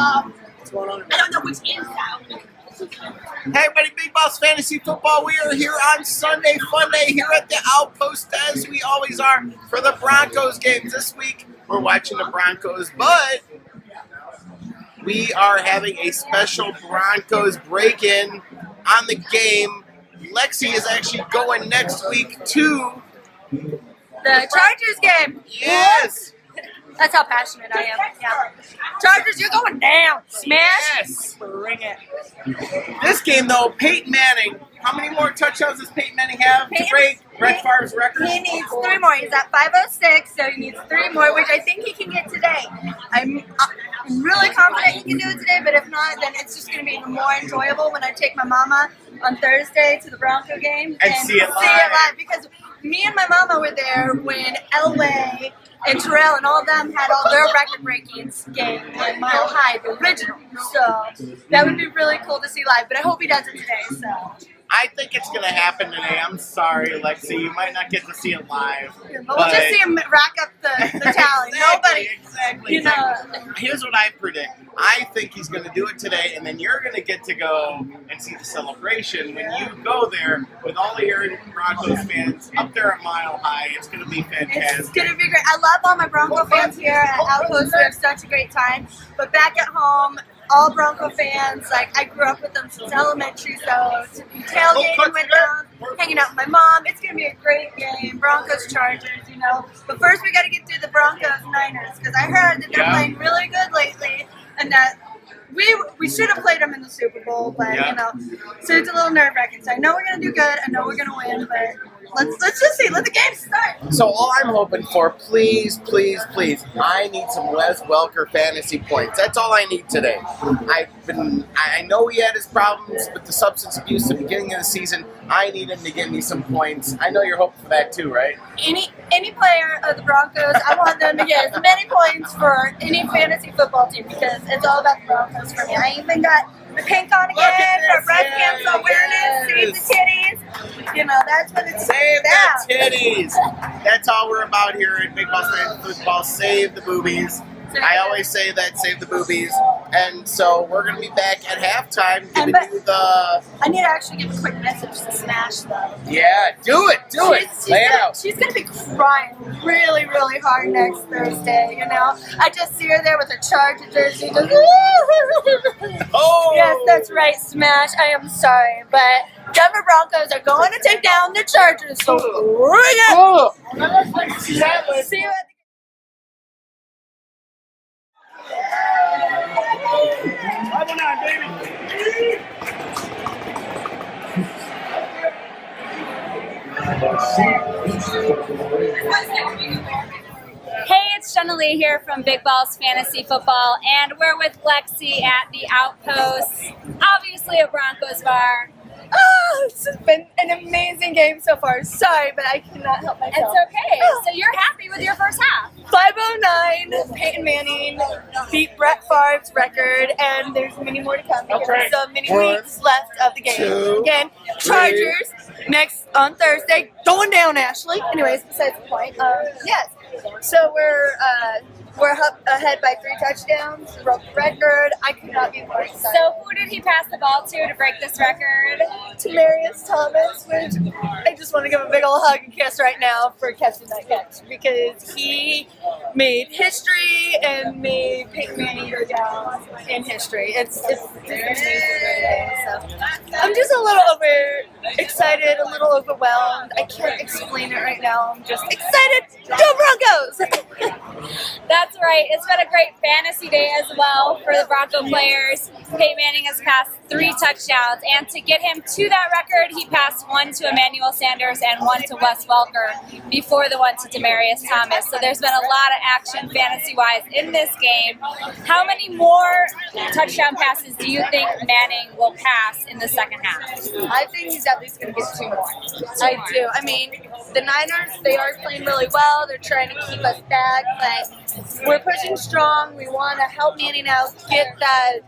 What's going on? I don't know which is out. Hey everybody, Big Boss Fantasy Football. We are here on Sunday Fun Day here at the Outpost, as we always are, for the Broncos games. This week, we're watching the Broncos, but we are having a special Broncos break-in on the game. Lexi is actually going next week to the Chargers game. Yes. That's how passionate I am. Yeah. Chargers, you're going down. Smash. Yes. Bring it. This game, though, Peyton Manning. How many more touchdowns does Peyton Manning have to break Brett Favre's record? He needs 3 more. He's at 506, so he needs 3 more, which I think he can get today. I'm really confident he can do it today, but if not, then it's just going to be even more enjoyable when I take my mama on Thursday to the Bronco game and see it live. Because me and my mama were there when Elway and Terrell and all of them had all their record-breaking game in Mile High, the original. So that would be really cool to see live, but I hope he does it today. So I think it's going to happen today. I'm sorry, Lexi. You might not get to see it live. But we'll just see him rack up the tally. Nobody. Exactly. Here's what I predict. I think he's going to do it today, and then you're going to get to go and see the celebration when you go there with all of your Broncos fans up there at Mile High. It's going to be fantastic. It's going to be great. I love all my Bronco fans here at Outpost. We have such a great time. But back at home, all Bronco fans, like I grew up with them since elementary, so to be tailgating with them, hanging out with my mom, it's going to be a great game. Broncos, Chargers, you know. But first we got to get through the Broncos, Niners, because I heard that they're playing really good lately, and that we should have played them in the Super Bowl, but you know, so it's a little nerve-wracking. So I know we're going to do good, I know we're going to win, but let's just see, let the game start. So all I'm hoping for, please, I need some Wes Welker fantasy points. That's all I need today. I know he had his problems with the substance abuse at the beginning of the season. I need him to give me some points. I know you're hoping for that too, right? Any player of the Broncos, I want them to get as many points for any fantasy football team because it's all about the Broncos for me. I even got the pink on again for breast cancer awareness, save the titties. You know, that's what it's Save the titties. That's all we're about here at Big Boss Fantasy Football. Save the boobies. I always say that, save the boobies. And so we're going to be back at halftime to do the... I need to actually give a quick message to Smash, though. Yeah, do it. Lay it out. She's going to be crying really, really hard next Thursday, you know? I just see her there with her Charger jersey. Just, oh! Yes, that's right, Smash. I am sorry, but Denver Broncos are going to take down the Chargers, so bring it! Oh. See you at the Hey, it's Jenilee here from Big Balls Fantasy Football, and we're with Lexi at the Outpost, obviously a Broncos bar. Oh, it's been an amazing game so far. Sorry, but I cannot help myself. It's okay. So you're happy with your first half? 509, Peyton Manning beat Brett Favre's record, and there's many more to come because there's so many weeks left of the game. Again, Chargers next on Thursday. Going down, Ashley. Anyways, besides the point. Yes. So we're up ahead by 3 touchdowns, broke the record. I could not be more excited. So who did he pass the ball to break this record? Demarius Thomas, which I just want to give a big old hug and kiss right now for catching that catch because he made history and made Peyton Manning go down in history. It's amazing. So I'm just a little excited, a little overwhelmed. I can't explain it right now. I'm just excited. Go Broncos! That's right. It's been a great fantasy day as well for the Bronco players. Peyton Manning has passed 3 touchdowns, and to get him to that record, he passed 1 to Emmanuel Sanders and 1 to Wes Welker before the 1 to Demarius Thomas. So there's been a lot of action fantasy-wise in this game. How many more touchdown passes do you think Manning will pass in the second half? I think he's at least going to get 2 more. I do. I mean, the Niners, they are playing really well. They're trying to keep us back, but we're pushing strong. We want to help Manning out, get that,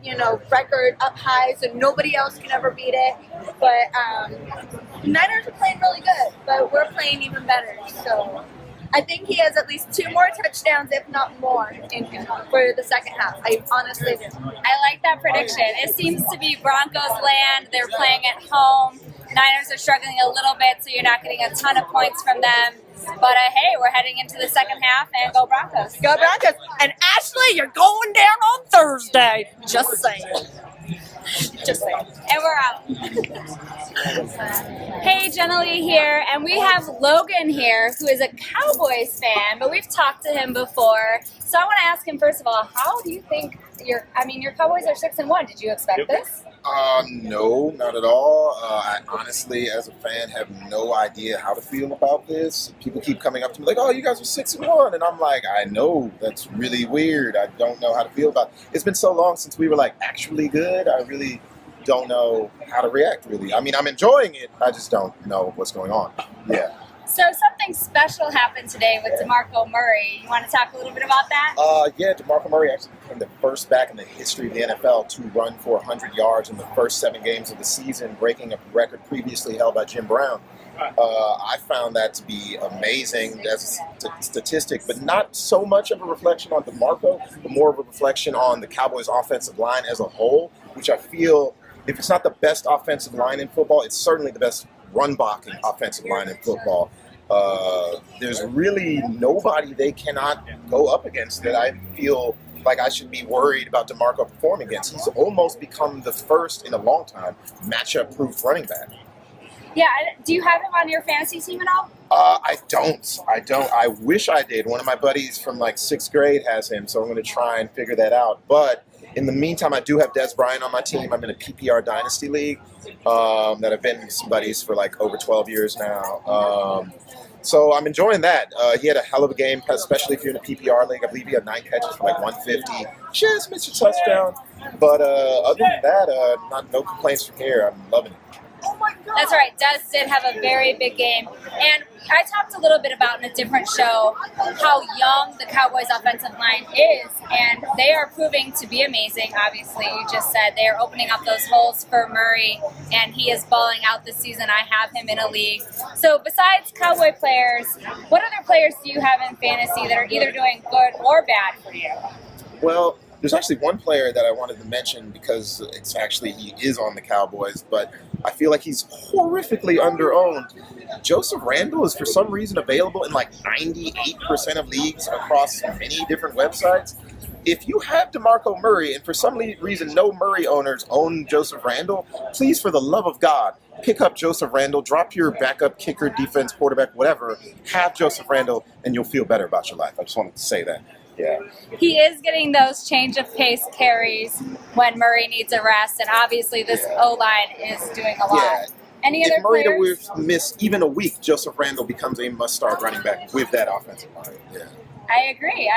record up high so nobody else can ever beat it. But the Niners are playing really good, but we're playing even better. So I think he has at least 2 more touchdowns, if not more, in him for the second half. I honestly do. I like that prediction. It seems to be Broncos land. They're playing at home. Niners are struggling a little bit, so you're not getting a ton of points from them. But hey, we're heading into the second half, and go Broncos. Go Broncos. And Ashley, you're going down on Thursday. Just saying. Just saying. And we're out. Hey, Jenilee here, and we have Logan here, who is a Cowboys fan, but we've talked to him before. So I want to ask him, first of all, how do you think your Cowboys are 6-1? Did you expect this? No, not at all. I honestly, as a fan, have no idea how to feel about this. People keep coming up to me like, "Oh, you guys are 6-1," and I'm like, "I know, that's really weird. I don't know how to feel about it." It's been so long since we were like actually good. I really don't know how to react. Really, I mean, I'm enjoying it. I just don't know what's going on. Yeah. So something special happened today with DeMarco Murray. You want to talk a little bit about that? Yeah, DeMarco Murray actually became the first back in the history of the NFL to run for 100 yards in the first 7 games of the season, breaking a record previously held by Jim Brown. I found that to be amazing as a statistic, but not so much of a reflection on DeMarco, but more of a reflection on the Cowboys' offensive line as a whole, which I feel, if it's not the best offensive line in football, it's certainly the best run-blocking offensive line in football. There's really nobody they cannot go up against that I feel like I should be worried about DeMarco performing against. He's almost become the first in a long time matchup-proof running back. Yeah, do you have him on your fantasy team at all? I don't. I wish I did. One of my buddies from like 6th grade has him, so I'm going to try and figure that out. But in the meantime, I do have Des Bryant on my team. I'm in a PPR Dynasty League that I've been some buddies for like over 12 years now. So I'm enjoying that. He had a hell of a game, especially if you're in a PPR league. I believe he had 9 catches for like 150. Just missed a touchdown. But other than that, no complaints from here. I'm loving it. That's right. Des did have a very big game. And I talked a little bit about in a different show how young the Cowboys offensive line is, and they are proving to be amazing. Obviously, you just said they are opening up those holes for Murray, and he is balling out this season. I have him in a league. So besides Cowboy players, what other players do you have in fantasy that are either doing good or bad for you? Well, there's actually one player that I wanted to mention because he is on the Cowboys, but I feel like he's horrifically underowned. Joseph Randle is for some reason available in like 98% of leagues across many different websites. If you have DeMarco Murray and for some reason no Murray owners own Joseph Randle, please, for the love of God, pick up Joseph Randle, drop your backup kicker, defense, quarterback, whatever, have Joseph Randle, and you'll feel better about your life. I just wanted to say that. Yeah. He is getting those change of pace carries when Murray needs a rest, and obviously this O-line is doing a lot. Yeah. Any other if Murray players? to miss even a week, Joseph Randle becomes a must-start running back with that offensive line. Yeah. I agree.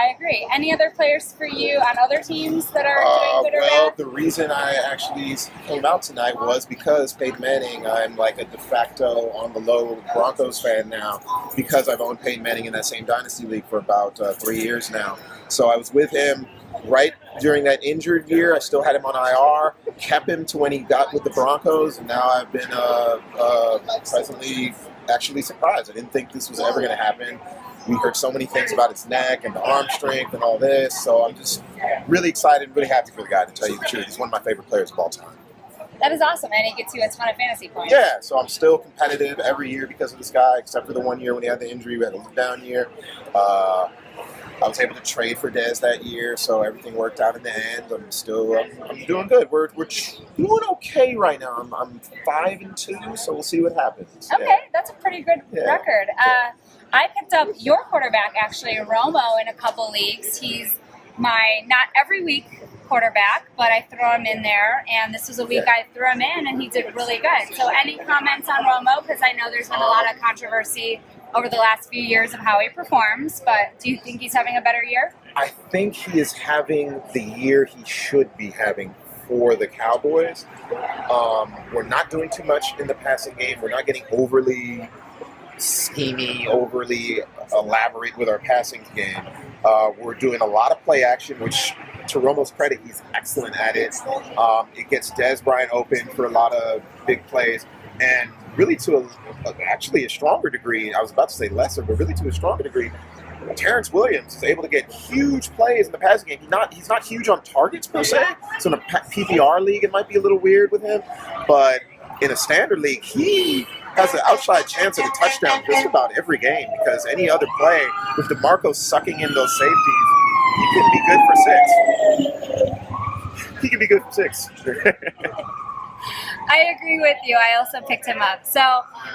Any other players for you on other teams that are doing good or Well, bad? the reason I actually came out tonight was because Peyton Manning, I'm like a de facto on the low Broncos fan now because I've owned Peyton Manning in that same Dynasty League for about 3 years now. So I was with him right during that injured year. I still had him on IR, kept him to when he got with the Broncos, and now I've been presently actually surprised. I didn't think this was ever going to happen. We heard so many things about his neck and the arm strength and all this, so I'm just really excited, really happy for the guy, to tell you the truth. He's one of my favorite players of all time. That is awesome, and he gets you a ton of fantasy points. Yeah, so I'm still competitive every year because of this guy, except for the 1 year when he had the injury. We had a down year. I was able to trade for Dez that year, so everything worked out in the end. I'm doing good. We're doing okay right now. I'm 5-2, so we'll see what happens. Okay, Yeah. that's a pretty good record. I picked up your quarterback, actually, Romo, in a couple leagues. He's my not every week quarterback, but I throw him in there, and this was a week I threw him in, and he did really good. So any comments on Romo? Because I know there's been a lot of controversy over the last few years of how he performs, but do you think he's having a better year? I think he is having the year he should be having for the Cowboys. We're not doing too much in the passing game. We're not getting overly schemy, overly elaborate with our passing game. We're doing a lot of play action, which, to Romo's credit, he's excellent at it. It gets Des Bryant open for a lot of big plays. and really to actually a stronger degree, I was about to say lesser, but really to a stronger degree, Terrence Williams is able to get huge plays in the passing game. He's not huge on targets per se, so in a PPR league it might be a little weird with him, but in a standard league, he has an outside chance at a touchdown just about every game, because any other play, with DeMarco sucking in those safeties, he can be good for 6. He can be good for 6. I agree with you. I also picked him up. So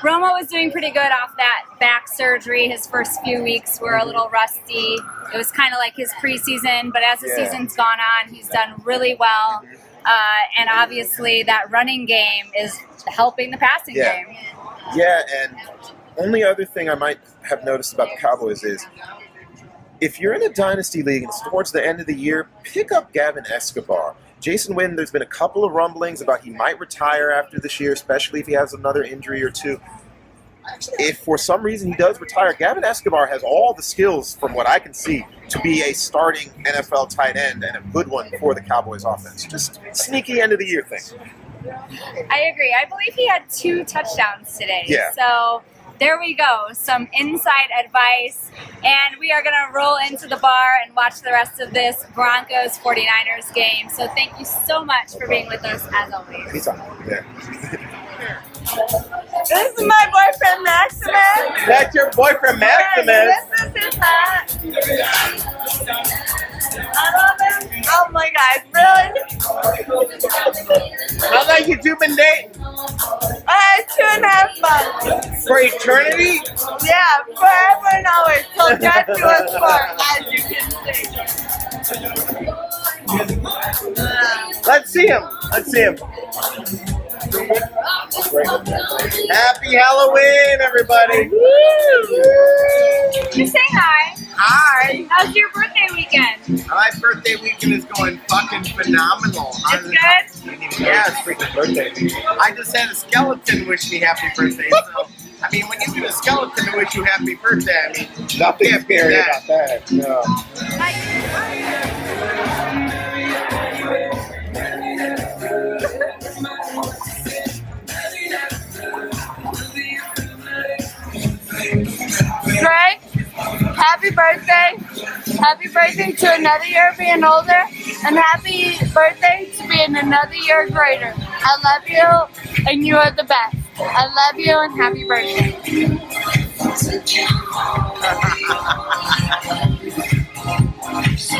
Romo was doing pretty good off that back surgery. His first few weeks were a little rusty. It was kind of like his preseason, but as the season's gone on, he's done really well. And obviously that running game is helping the passing game. Yeah, and only other thing I might have noticed about the Cowboys is, if you're in a dynasty league and it's towards the end of the year, pick up Gavin Escobar. Jason Witten, there's been a couple of rumblings about he might retire after this year, especially if he has another injury or two. If for some reason he does retire, Gavin Escobar has all the skills, from what I can see, to be a starting NFL tight end, and a good one for the Cowboys offense. Just sneaky end of the year thing. I agree. I believe he had 2 touchdowns today. Yeah. So there we go. Some inside advice. And we are going to roll into the bar and watch the rest of this Broncos 49ers game. So thank you so much for being with us, as always. Anytime. Yeah. This is my boyfriend, Maximus. That's your boyfriend, Maximus. This is his hat. I love him. Oh my God, really? How long you two been dating? 2.5 months. For eternity? Yeah, forever and always. Till death do us part, as you can see. Let's see him. Happy Halloween, everybody. You say hi. Hi. How's your birthday weekend? My birthday weekend is going fucking phenomenal. It's good? Yeah, it's freaking birthday. I just had a skeleton wish me happy birthday. So, I mean, when you get a skeleton to wish you happy birthday, I mean, Nothing scary about that. No. Greg, happy birthday. Happy birthday to another year of being older, and happy birthday to being another year greater. I love you, and you are the best. I love you, and happy birthday. So